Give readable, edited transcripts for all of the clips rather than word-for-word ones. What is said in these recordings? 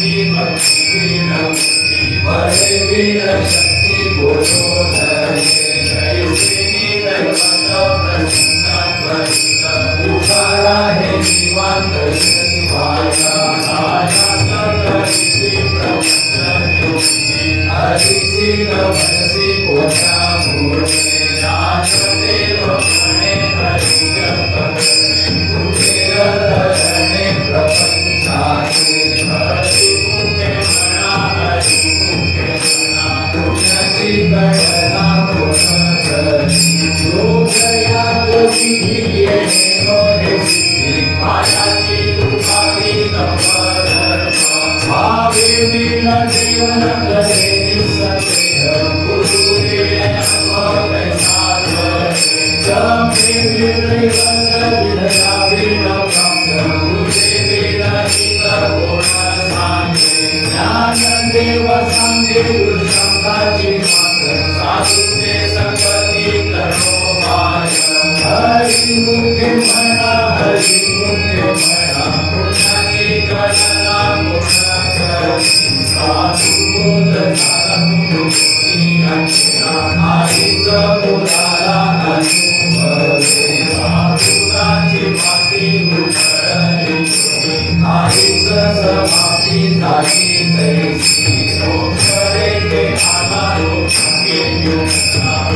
भक्ति भक्ति वीर मुक्ति बड़े वीर शक्ति बोलो धरे जय श्री दैवत प्रसन्न त्वरित उखारा है जीवन दर्शन शिवाया आया सकरिषि प्रपंच ज्योति हरिषि नमसि कोशा मूर्ते जात देव मणे हरि जप करणे कुबेर धरणे प्रपंचासे हरि मुखे मना हरि मुखे मना पुण्यची गणना गुण करी योगया गोविंदी हे सिद्धि मायाची उपाधि तपधर्म भावे वीण जीवन करे निस्संदेह गुरुरे अवैसाधरे जमे वीर विधया वीण प्राप्त गुरुरे वीण हित गुण सांगे ज्ञान देव सांगे दुर्संगाची मात्र साधुते संगती करो माय हरि मुखे म्हणा हरि मुखे म्हणा पुण्याची गणना गुण करी साधु बोध झाला मुक्ती अंजना आईच मुलाला अनुभवे साधुराची माती उघडली आईच समाधी झाली तैसी रोषरे ते आला रोषे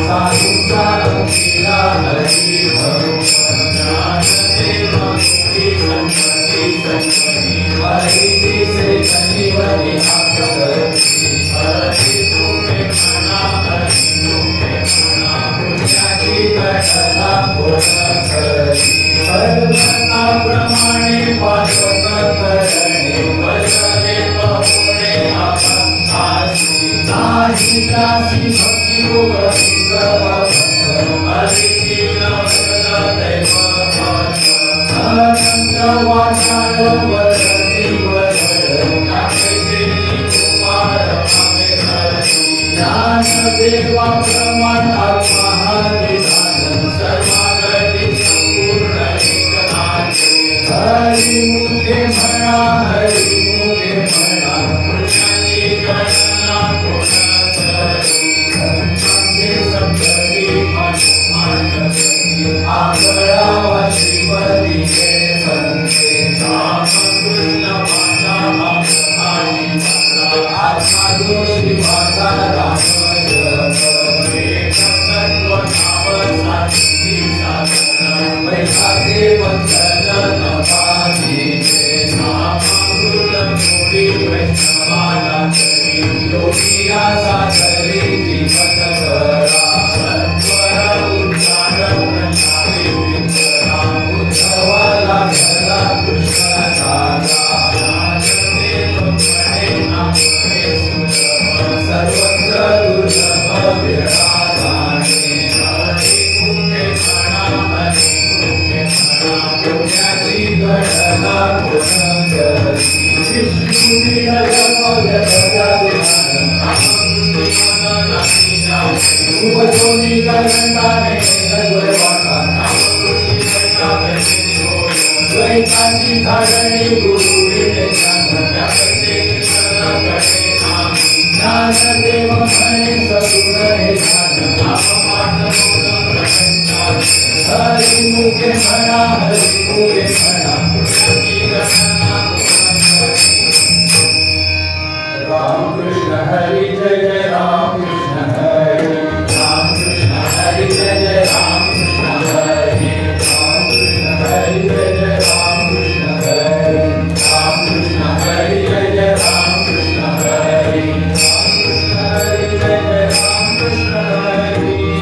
साधुचा रंगीला हरी भगवान ज्ञान देव मुक्ती संपत्ती संपत्ती वरिदी से कनिवरी हाथ करती हरि मुखे मना हरि मुखे मना पुण्याची गणना गुण करी कर्मना प्रमाणे पाठक करणे वचने पहुणे आपत्तासी नाही दासी भक्ती योग हरिती नवद दैव अनंत वाचाल वरदी वरद काकेती कुमार भावे हरि ज्ञान देवा प्रमाण आत्महानिधान सर्वागती संपूर्ण एकनाथे हरि मुखे म्हणा हरि मुखे म्हणा पुण्याची गणना गुण करी संतांचे संतती मान करी आगळावा श्रीपती हे बनते राम कृष्ण माझा आत्माची माझा आत्मा दोषी माझा राम जप एक तत्व नाम साधी साधन वैखाचे बंधन नपाधीचे नामामृत थोडी वैष्णवाला तरी योगिया साधरी जीवन करा सत्वर उच्चार प्रणाली विंदरा उद्धवाला घरा कृष्ण दादा राजदेव गणे नामहे सुलभ सर्वत्र दुर्लभ विराजाने हरि मुखे म्हणा हरि मुखे म्हणा पुण्याची गणना गुण करी विष्णु वीरजपद उपजोनी करंटाने गुरवाका द्वैताची धारणी गुरु ज्ञान देव म्हणे सगुण हे ज्ञान हरि मुखे म्हणा हरि मुखे म्हणा राम कृष्ण हरि जय जय राम कृष्ण हरि राम कृष्ण हरि जय जय राम कृष्ण हरि राम कृष्ण हरि जय जय राम कृष्ण हरि राम कृष्ण हरि जय जय राम कृष्ण हरि राम कृष्ण हरि जय जय राम कृष्ण हरि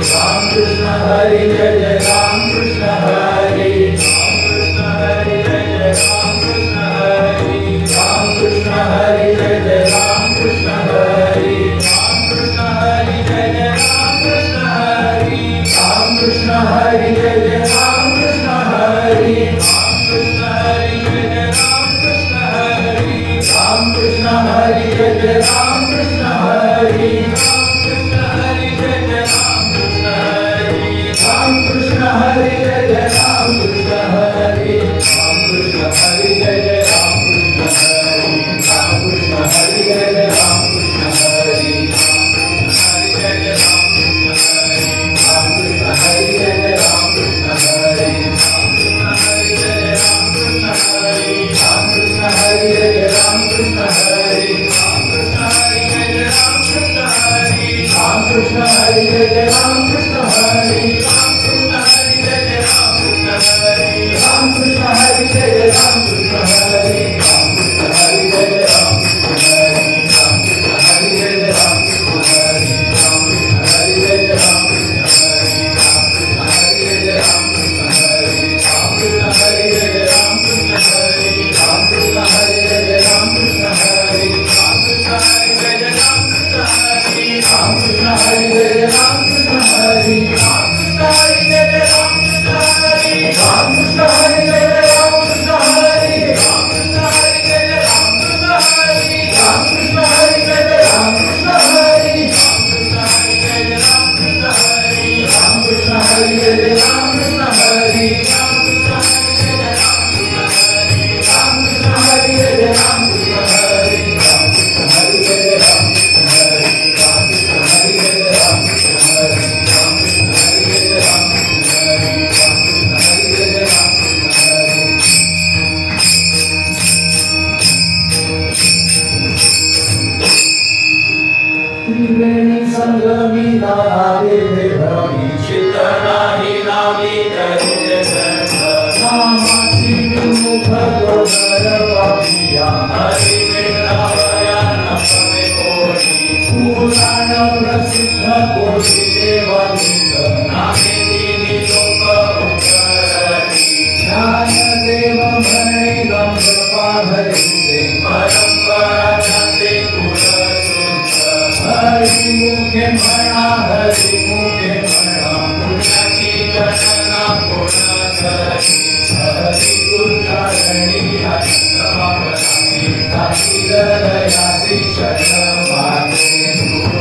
राम कृष्ण हरि जय जय राम कृष्ण हरि राम कृष्ण हरि जय जय राम कृष्ण हरि राम कृष्ण हरि जय जय राम कृष्ण हरि राम कृष्ण हरि जय जय राम कृष्ण हरि राम कृष्ण हरि जय जय राम कृष्ण हरि राम कृष्ण हरि जय जय राम कृष्ण हरि राम कृष्ण हरि जय जय राम कृष्ण हरि राम कृष्ण हरि जय जय राम कृष्ण हरि राम कृष्ण हरि जय जय राम कृष्ण हरि राम कृष्ण हरि जय जय राम कृष्ण हरि राम कृष्ण मुख तो नर पापिया हरि वृंदावया नमः कोटि पुराण प्रसिद्ध कोटि देवातीत नामे दीनि लोक उपरति ज्ञान देव मणि गम पाधरि से परंपरा जाते कुल शुद्ध हरि मुखे मणा हरि मुखे मणा पुण्याची गणना कोण करी हरि उच्चारणी आनंदमापनासी साक्षी दयासी शरण माते गुण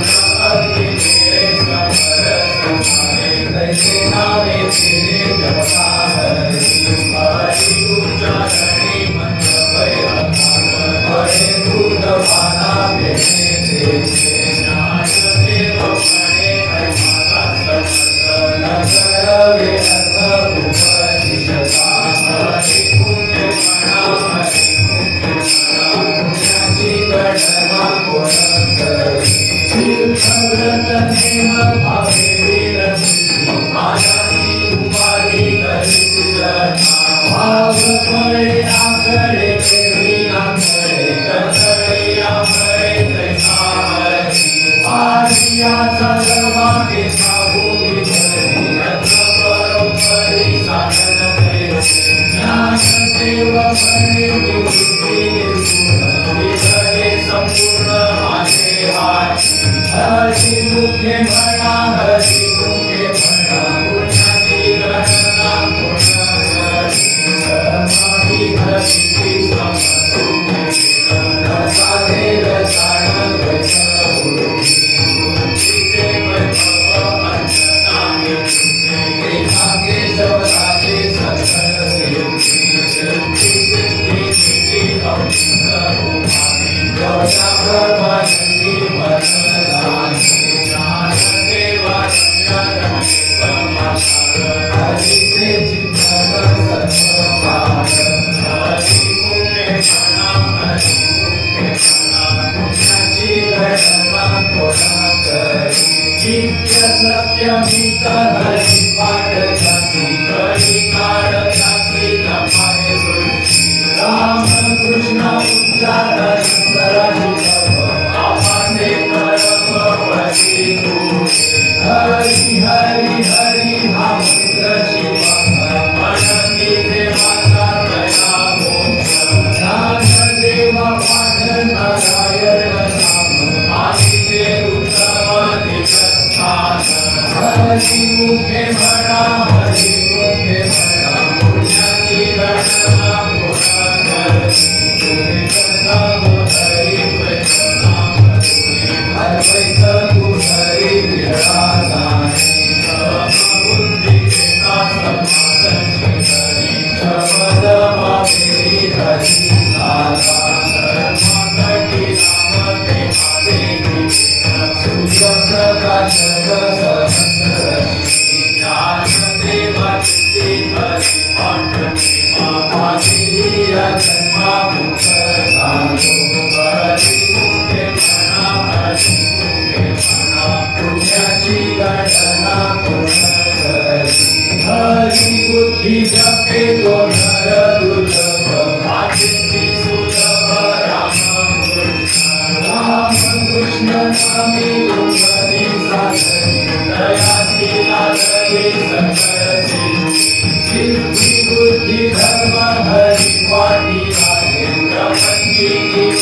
अति मेरे समरस मारे तैसे नामे तेरे जपा हरि हरि उच्चारणी मंत्र भय अपार बड़े भूत माना बेने देखे ज्ञान देव मणे हरिमाता समर्थ नगर वेद उपनिषदा हरि मुखे मणा हरि मुखे मणा पुण्याची गणना कोण करी तीर्थव्रत नेम भावे विरचिती मायाची उपाधी करीत जना भाव फळे आकडे केवी नाकडे कथळी आंबळे तैसा हरी आर्याचा जन्मा केसा भूमी धरी यत्र परोपरी साधन कैसे ज्ञान देव मणे निवृत्ती निर्गुण विषये संपूर्ण माझे हाती हरि मुखे म्हणा हरि मुखे म्हणा पुण्याची गणना कोण करी समाधी हरिची समसुखे रसाधेर साण वैस उडुकी तुझे वैभव अंजनाने तुझे एका केशवराजे सकल सिद्धी गौरा प्रभायंती मनदानी हरिचे चिंतन सर्वकाळ पुण्याची गणना कोणा करी नित्य सत्यमित हरि पाठ जासी राम कृष्ण उच्चारण कराही हरि हरि हरि हा मंत्र ज्ञान देव पाठ नारायण नाम हरि मुखे म्हणा हरि मुखे म्हणा पुण्याची गणना कोण नाम हरि नाम अद्वैत तू हरि विराजाने शब्द मावेरी हरि सूर्य प्रकाशक सहस्ररश्मी जन्मा मुख पुण्याची गणना कोण करी हरि बुद्धी जपे तो नर दुर्लभ राम कृष्ण नामी तुम्हारी साधनी सिद्धि बुद्धि धर्म हरि पाटी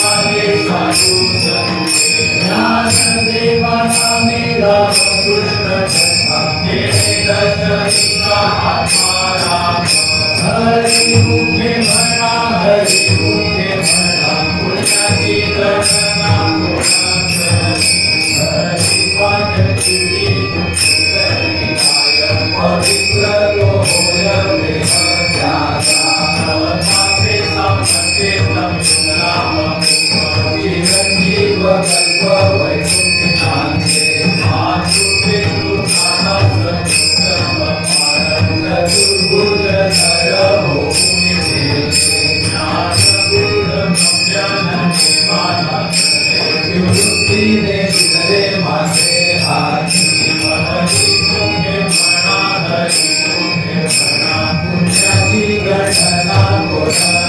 आले ज्ञान देवा नामे राम कृष्ण हरि मुखे म्हणा हरि मुखे म्हणा पुण्याची गणना हरि पाठ तुझी पवित्र तो होय देह त्यागा चिरंजीव कल्प वैकुंठांचे चतुर्भुज नर होऊन फिरते निवृत्तीने दिसले माझे हाती पुण्याची गणना कोण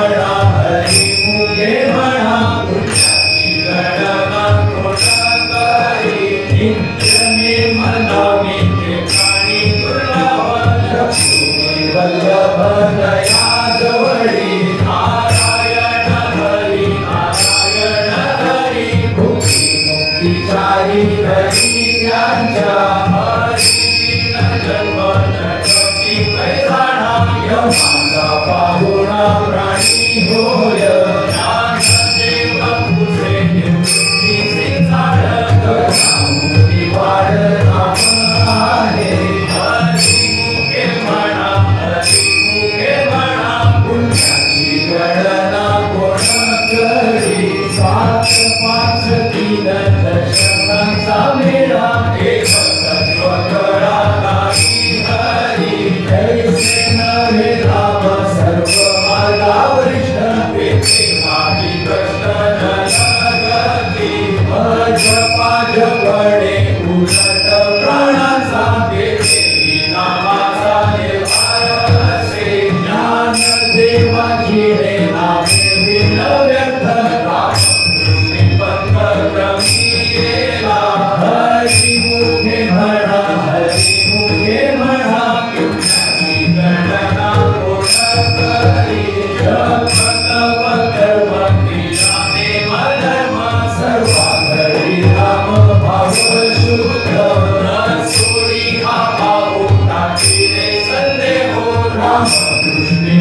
मुखे म्हणा पुण्याची गणना कोण करी नित्य निर्मला नित्य प्राणी दुर्लभ लक्ष्मी वल्लभ दया जवळी नारायण हरी भुक्ती मुक्तीचारी हरी त्यांच्या हरी जन्म नटची पैसाणा यमाचा पाहुणा प्राणी होय ज्ञानदेव तुझे निवृत्तीचे झाड नामुदी वाढ नाम आहे हरी मुखे म्हणा पुण्याची गणना कोण करी 7-5-3 दशकांचा मेळा एक तत्व कळा काही हरी ऐसे नव्हे धाम सर्व मार्गावरिष्ठ तेथे काही कष्ट नगती जपाजपणे उलट प्राणाचा तेथे नामाचा निर्वाळ असे ज्ञान देवाची रे नामे विन व्यर्थ रामकृष्णी पंथ क्रमी गेला हरी मुखे म्हणा पुण्याची गणना कोण करी जपतपकर्मक्रियाने मधर्म सर्वांतरी राम भाव शुद्ध न सोडी हा भाऊ टाकीले संदेहो रामकृष्णी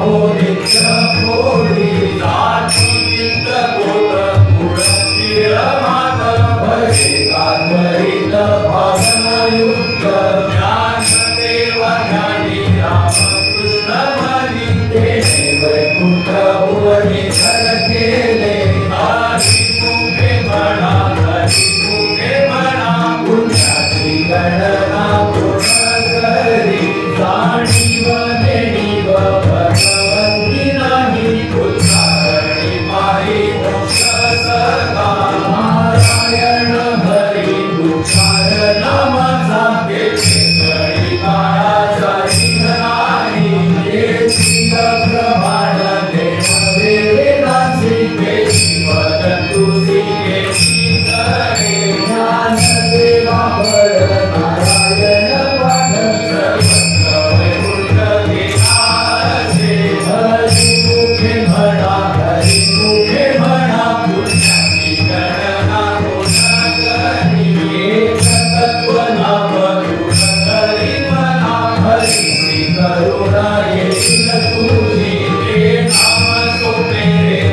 हो नित्य कोडी जाती विंत कोट कुळ शिर मात भजे कात्वरित भावनयुक्त ज्ञानदेव ज्ञानी रामकृष्ण मनी तेने वैकुंठ भुवनी घर केले हरी मुखे म्हणा पुण्याची गणना कोण करी जाणीव नेणीव भगवंती नाही उच्चारणी माही मोक्ष सदा नारायण हरी उच्चार नामाचा तेथे कळी काळाचा नाही तेथील प्रमाण देव वेदांची तेथी वदन तुझी केली करे ज्ञान देवा वर नारायण वाढ सर्वत्र वैकुंठ गेला असे हरी मुखे म्हणा पुण्याची गणना कोण करी एक तत्व नाम गुण करी मना हरी श्री करुणा येईल तुझी ते नाम सोपे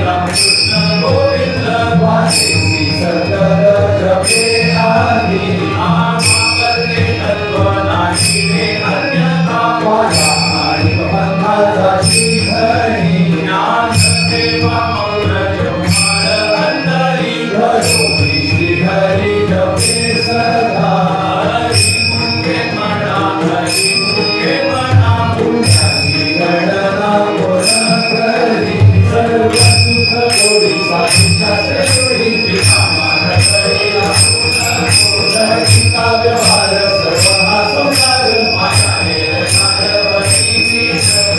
रामकृष्ण गोविंद वाचेसी सतर जपे आधी नामा करते तत्व नाही रे अन्यथा वाचा आणि पंथाचा श्रीधरी ज्ञान देवा मौन जमाड अंतरी घरोरी श्रीहरी जपे सदा हरी मुखे म्हणा पुण्याची गणना कोण करी सर्व सुख गोडी साधीच्या सेवडी कामाला करीला व्यवहार सर्व हा संसार मायाने नारवती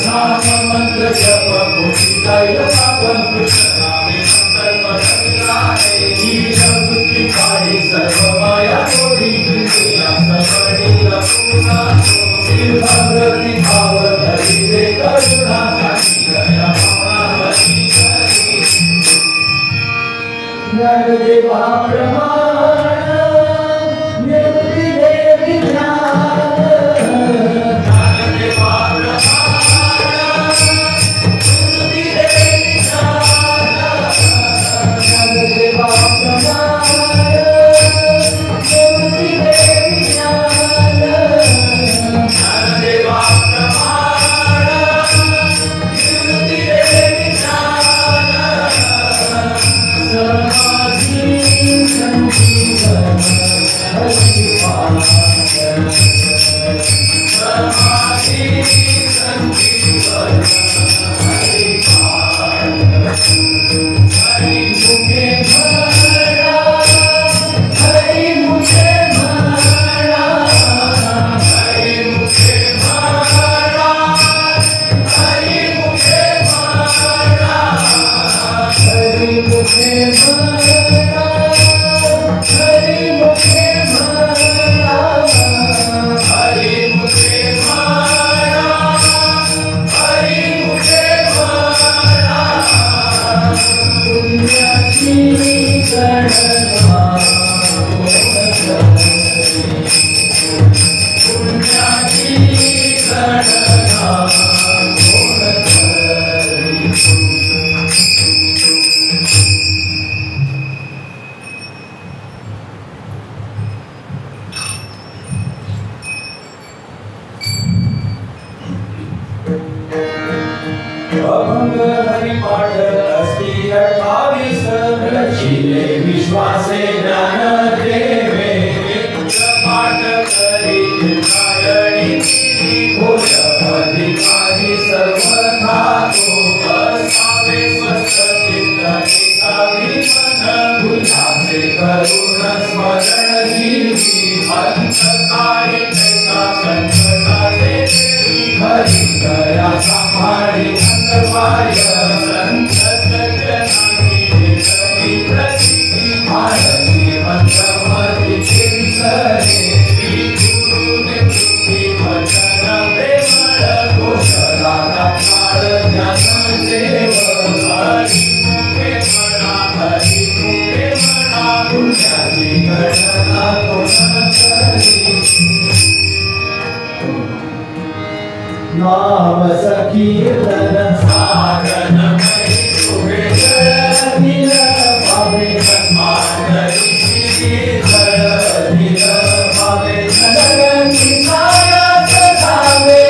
नाम मंत्र जप गोष्टी जाईल आपण कृष्ण नामे सर्व रंगाने ही जगती काळी सर्व माया गोडी सबडी लपूना भगवती भाव धरी रे करुणा साठी गया हरी ज्ञानदेवा प्रमाण निवृत्ती देवी ज्ञान ज्ञानदेवा प्रमाण निवृत्ती देवी ज्ञान ज्ञानदेवा प्रमाण निवृत्ती देवी ज्ञान ज्ञानदेवा प्रमाण निवृत्ती देवी ज्ञान समाधी संतकाळी कैसा संकटाचे वेळी हरी दया सांभाळी अंतर्बाह्य संत सज्जनांनी देतली प्रसिद्धी भारती मंत्रमती चिंतने श्री गुरुने वृत्ती वचन प्रेमळ घोषला काळ ज्ञान सेव हरी मुखे म्हणा हरी मुखे म्हणा पुण्याची गणना कोण करी नाम सकीर्तन साधन मई तुहे जळधीर भावे माधरी जळधीर भावे जगती साया सदावे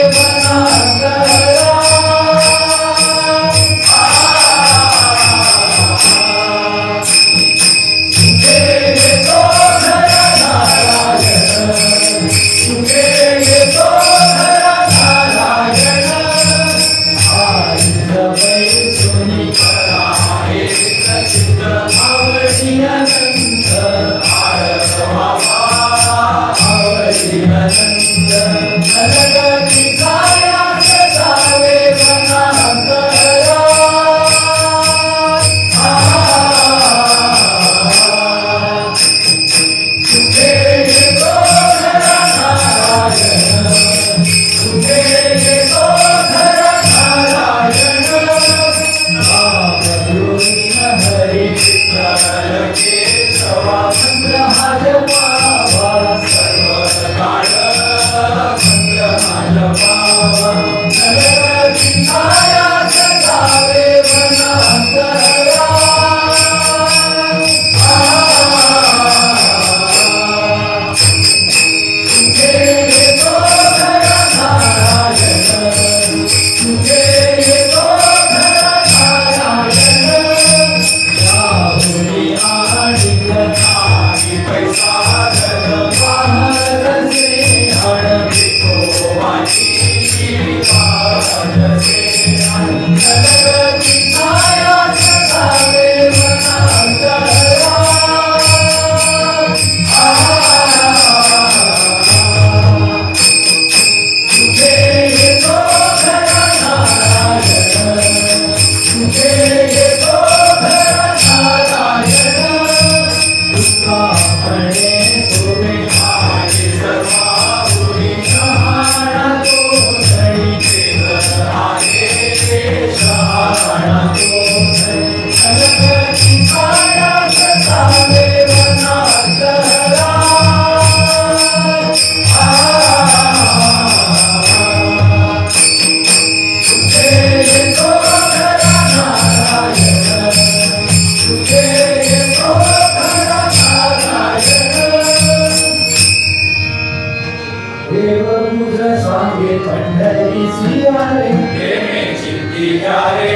Jai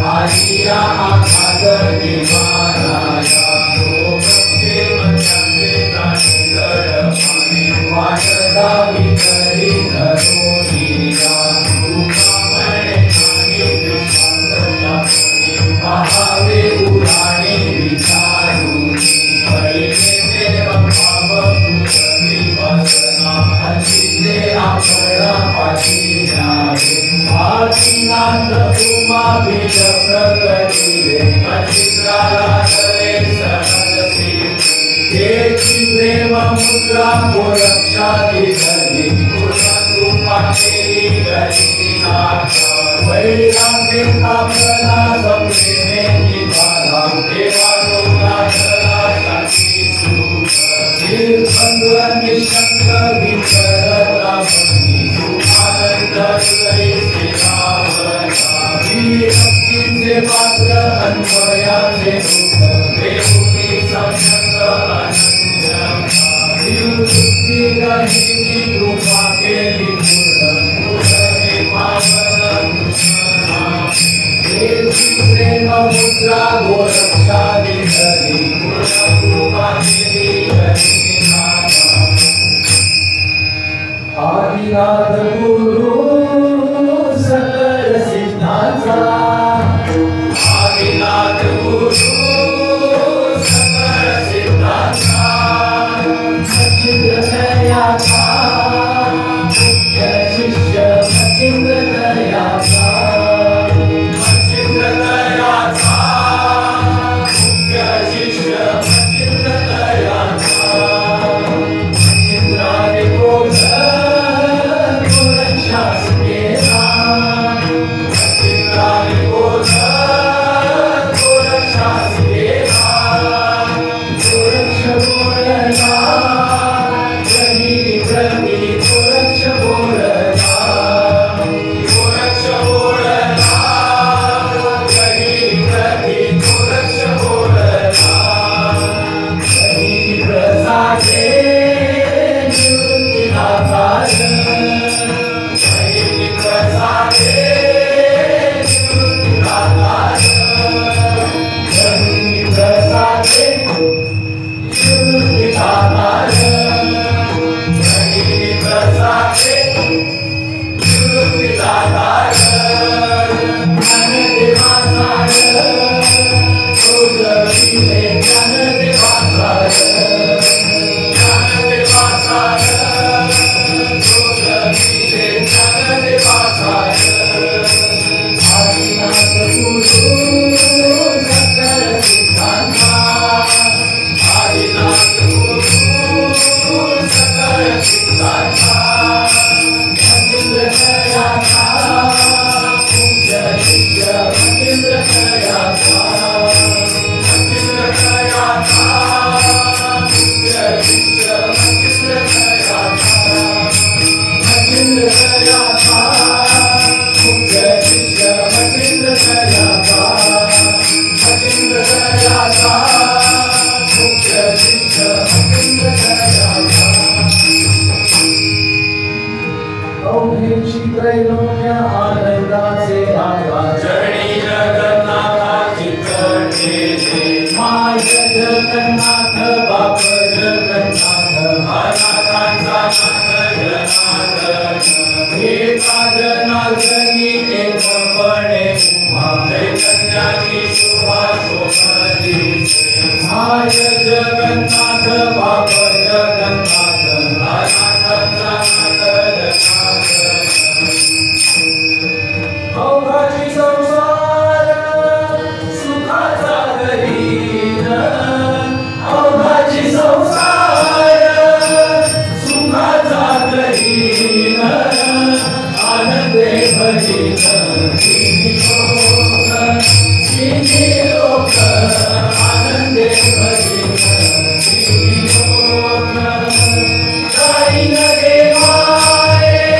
Hari या आघात निवाराया लोकक्षेम त्यांचे जाणे दडपणे वाटता वितरी धरोनिया रूपामणे नाही विश्वासयापणे पहावे उराणे विचारुनी पहिले देव भाव तुझी वसना हसिते आपण पाठी न्यावे आदिनाथ उमा बीज प्रकटिले अचित्राला धरे सहज देखी प्रेम मुद्रा गोरक्षा दिधली कृपा केली गणिनाथ वैराग्य आपला संप्रेमे निधारा देवालोका धरा शांती सुख निर्बंध निशंक विचरता मनी आनंद हृदय सेवावता भक्तीचे पात्र अन्वयाचे रूप देवनी संसंग निवृत्ती गहिनी कृपा केली पूर्ण पावन देवी प्रेम मुद्रा गोरक्षा दिधली पूर्ण कृपा केली गहिनीनाथ आदिनाथ गुरु सकल सिद्धांचा आदिनाथ गुरु सकल सिद्धांचा मच्छिंद्रयाचा मुख्य शिष्य मच्छिंद्रयाचा मच्छिंद्रयाचा मुख्य शिष्य मच्छिंद्रयाचा मच्छिंद्राने गोरक्षा केला मच्छिंद्राने गोरक्षा केला गोरक्ष बोलला आनंदाचे आवाज चरणी जगन्नाथाची कटे माय जगन्नाथ बाप जगन्नाथ अनाथांचा नाथ जनार्दन एका जनार्दनी एकपणे उभा चैतन्याची शोभा शोभलीसे माय जगन्नाथ बाप जगन्नाथ अनाथांचा नाथ जनार्दन अवघाची संसार सुखाचा करीन अवघाची संसार सुखाचा करीन आनंदे भजीन तिन्ही लोक आनंदे भजीन तिन्ही लोक जाईन देवाय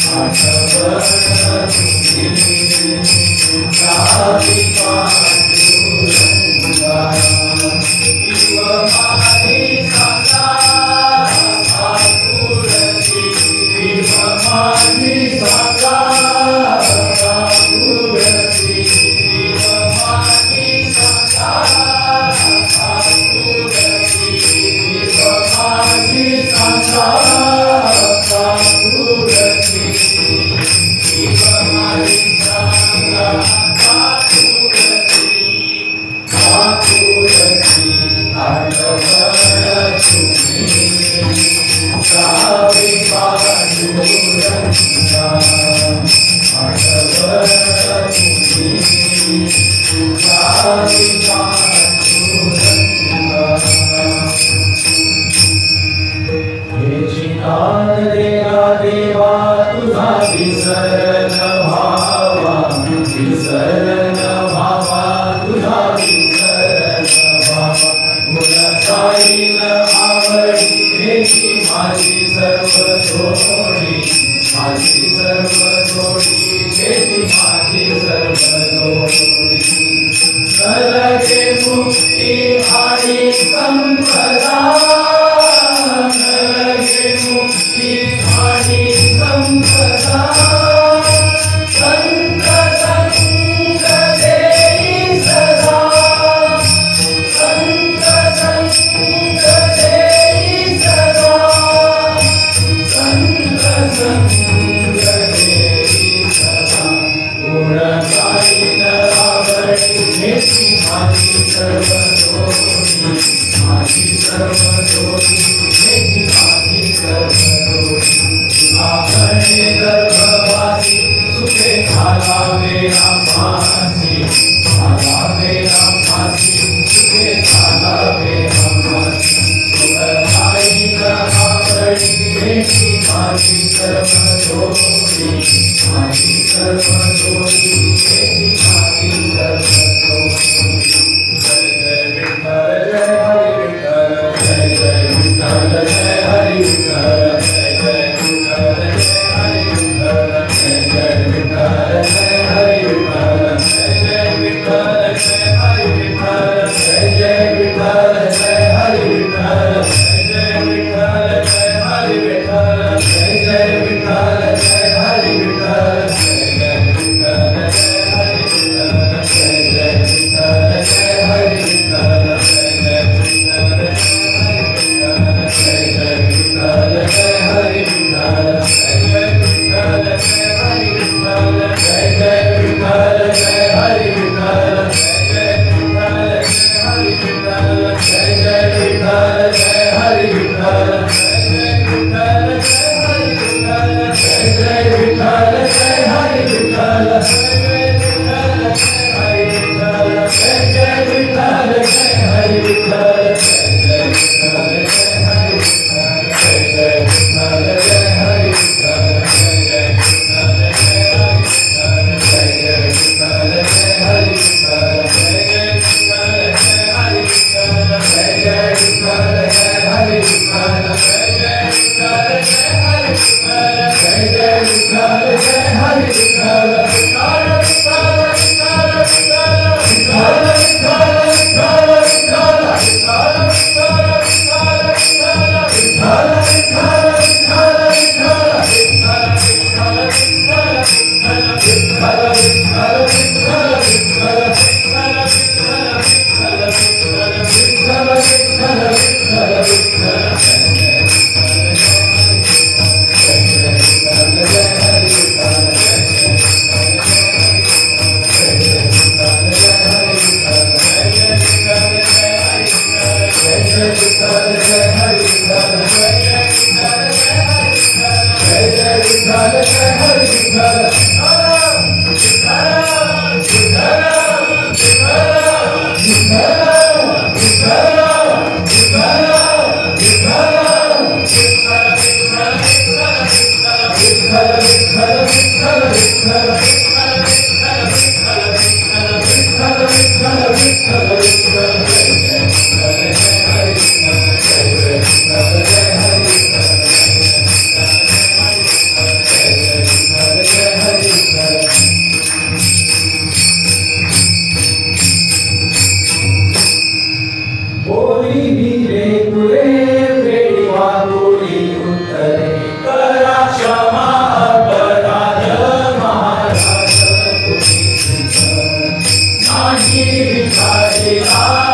Hare Namaste.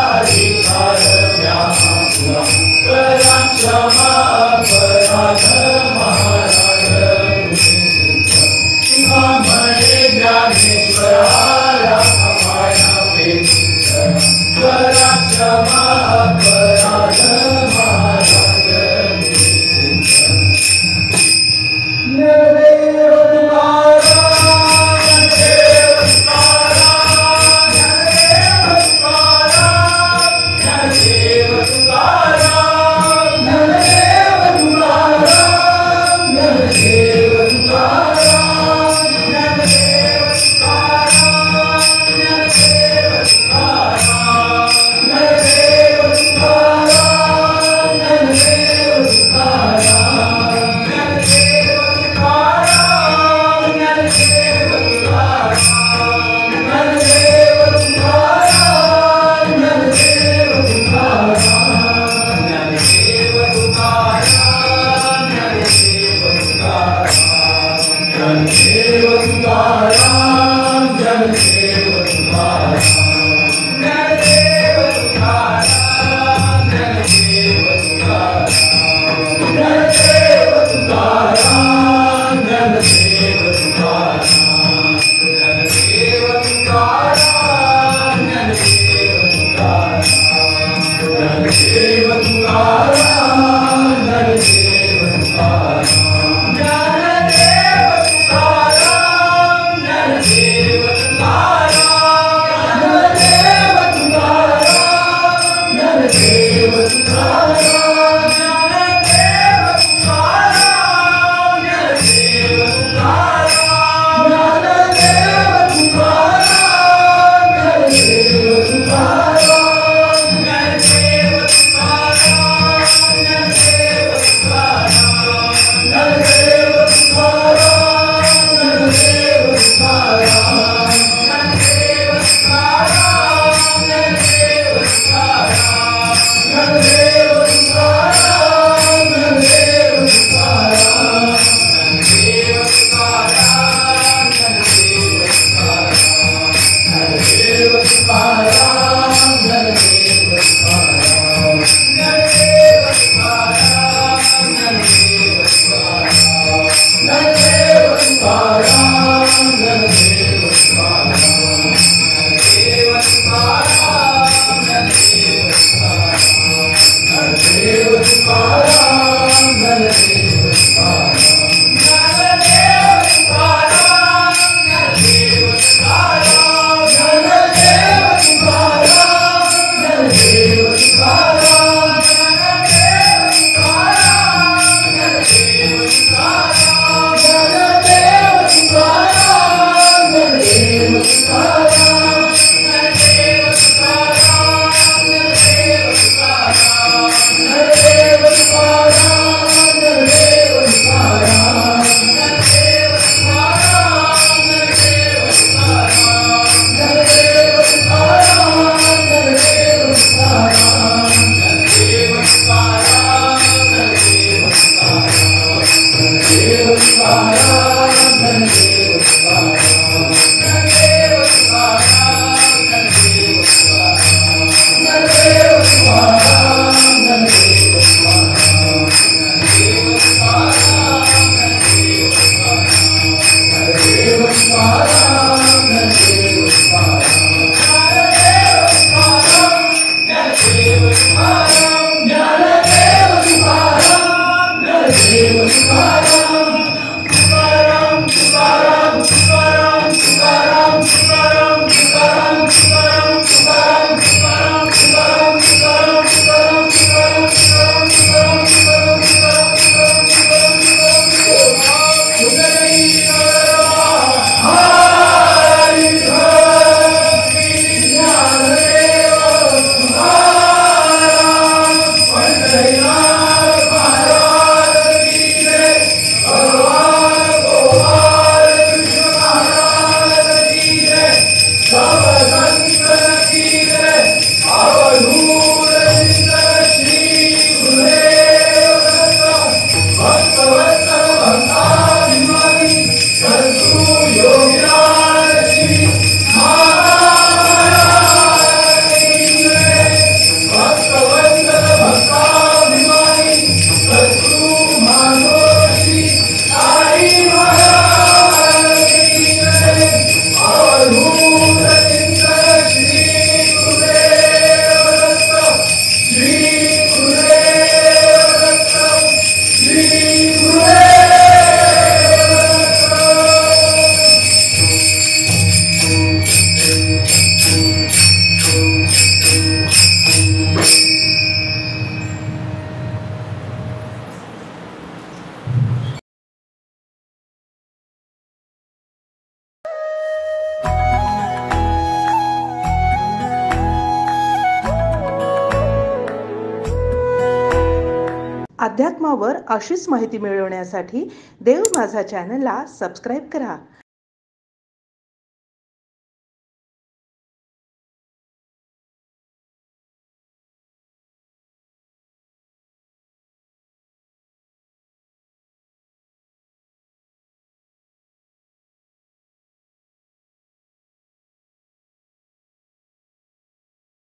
अध्यात्मावर अशीच माहिती मिळवण्यासाठी देव माझा चॅनलला सबस्क्राईब करा